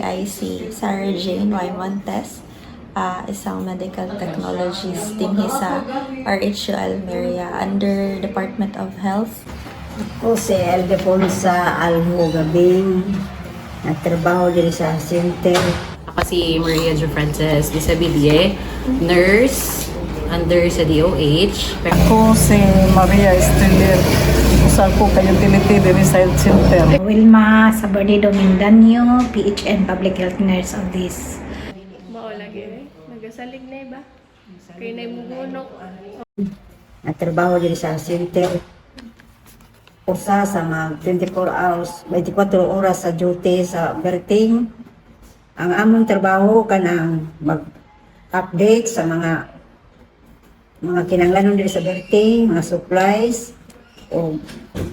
ay si Sarah Jane Y. Montes, isang medical technologist din sa RHU Almeria under Department of Health. Ako si Eldefonsa Almo Gabing, nagtrabaho din sa center. Ako si Maria Jo Frances Disabilie, nurse under sa DOH. Ako si Maria Esteller. Usal ko kayo utility din sa health center. Wilma Sabordido Mindanyo, PHN Public Health Nurse of this. Mao lagi nagasalig na ba? Kay nay mugunok. Nagtrabaho din sa center. Usa sa mga 24 hours, 24 oras sa duty sa birthing. Ang among trabaho kanang mag-update sa mga kinanglanon din sa birthing, mga supplies, o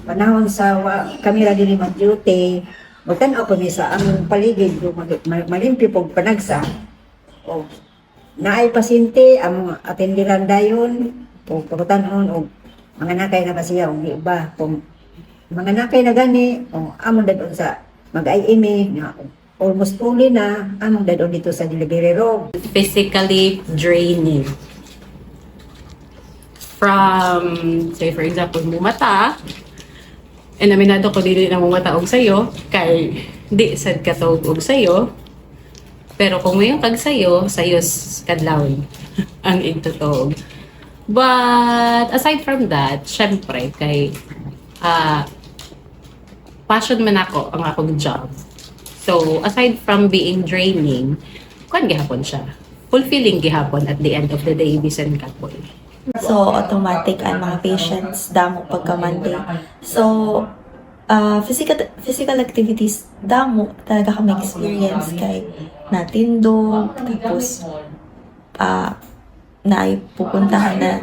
panahon sa kami ra din mag-duty, magtanaw kami sa among paligid, malimpyo pong panagsa. O naay pasyente, among atendiran dayon, o pagkutanon, o mga nakay na siya, o iba, kung mga nakay na gani, o among dadon sa mag-IME, na almost fully na, among dadon dito sa delivery room. Physically draining. From, say for example, mumata, aminado ko dili na mumata og sayo, kay di sad katog og sayo, pero kung mayong kag sayo kadlawon ang igtutog. But aside from that, syempre kay passion man ako ang akong job. So aside from being draining, kuan gihapon siya. Fulfilling gihapon at the end of the day bisan kapoy. So, automatic ang mga patients damo pagka Monday. So, physical activities damo talaga kami experience kay natindog, tapos na pupuntahan na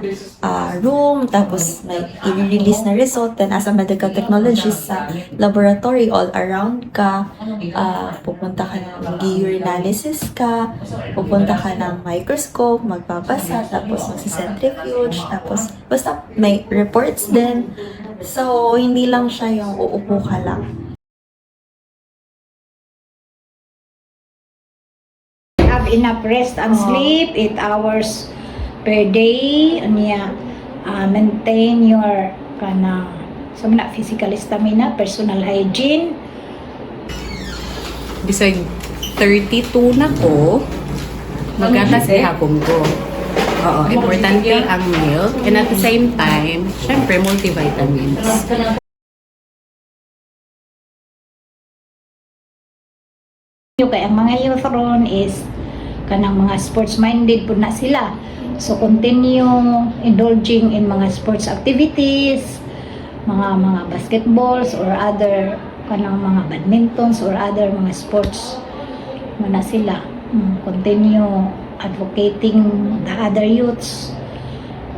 room, tapos may i-release na result, then as a medical technologist sa laboratory all around ka, pupunta ka ng urinalysis ka, pupunta ka ng microscope, magbabasa, tapos magsicentrifuge, tapos basta may reports din. So, hindi lang siya yung uupo ka lang. Have enough rest and sleep, 8 hours per day, maintain your physical stamina, personal hygiene. Bisag 32 na ko, magatas gihapon ko. Oo, importante ang milk, and at the same time, syempre multivitamins. Kaya ang mga youth ron is kanang mga sports minded po na sila. So continue indulging in mga sports activities, mga basketballs or other kanang mga badmintons or other mga sports na sila. Continue advocating the other youths,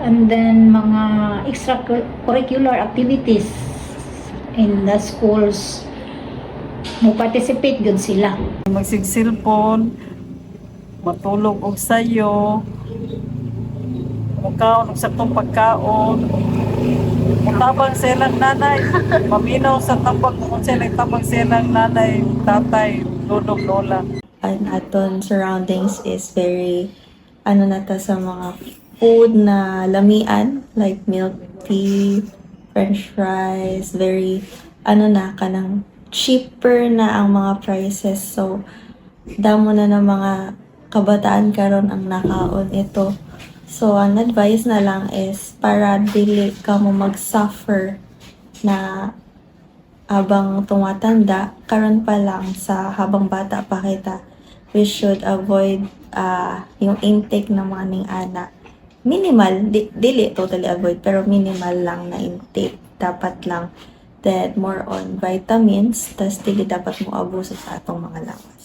and then mga extracurricular activities in the schools mo participate gud sila. Magsigsilpon, matulog og sayo, mukaon og saktong pagkaon, mutabang silang nanay, maminaw sa tabang kung sila tabang silang nanay, tatay, lolo, lola. Ang aton surroundings is very sa mga food na lamian, like milk tea, french fries, very kanang cheaper na ang mga prices. So damo na ng mga kabataan karon ang nakaon ito. So ang advice na lang is para dili ka mo mag-suffer na habang tumatanda, karon pa lang sa habang bata pa kita, we should avoid yung intake ng mga ning-ana. Minimal, dili totally avoid, pero minimal lang na intake. Dapat lang that more on vitamins, tas dili dapat mo abuso sa atong mga lawas.